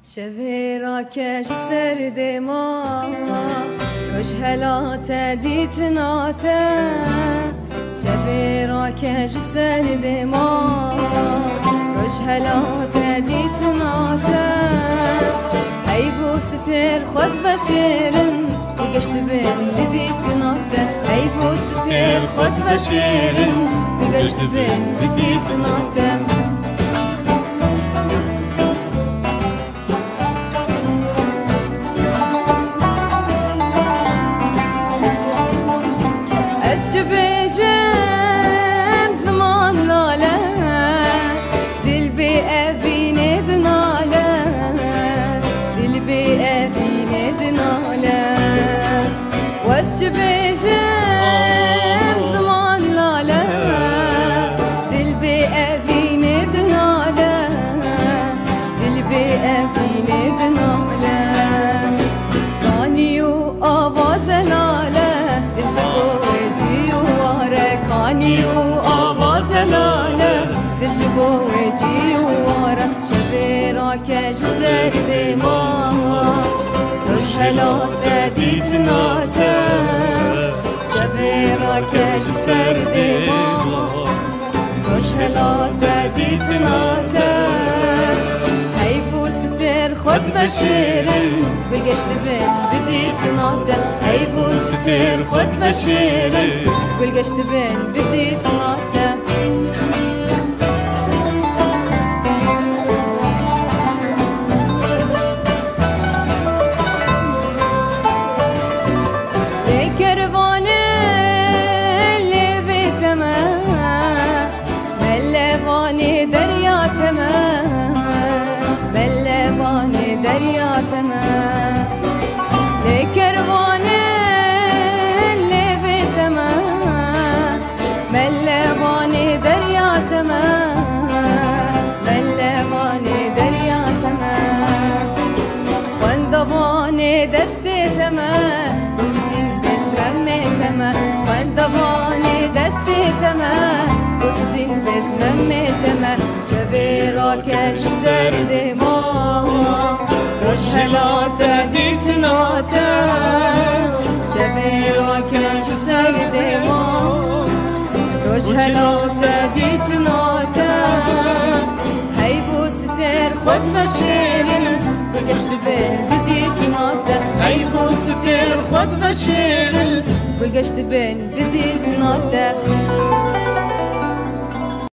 شفيراكش سرد ما روش هلات ديتناتا شفيراكش سرد ما روش هلات ديتناتا هاي بوستر خد بشيرن تلقشت بين بديتناتا هاي بوستر خد بشيرن تلقشت بين بديتناتا بيجم زمان لالا دل بأبي ندنالا دل بأبي ندنالا وش بيجم زمان لالا دل بأبي ندنالا دل بأبي ندنالا غانيو آواز لالا دل شكو كانيو آواز لالا دل جبو وجي وارا شفيراكش سرد ما روش هلات ديتناتا شفيراكش سرد ما روش هلات ديتناتا هاي بوستر خد بشيرن بالقشت بين بديتناتا هاي بوستر خد بشيرن بالقشت بين بديتناتا كرفان اللي بيتما ملفاني درياتما ملفاني درياتما لكرفان اللي بيتما ملفاني درياتما ملفاني درياتما واندفاني دستيتما واندفاني دستيتما وزين دس ممتما شفيراكش سرد ما روش هلات ديتناتا شفيراكش سرد ما روش هلات ديتناتا هاي بوستر خد بشيرن بالقشت بين بديتناتا هاي بوستر خد بشيرن بالقشت بين بديتناتا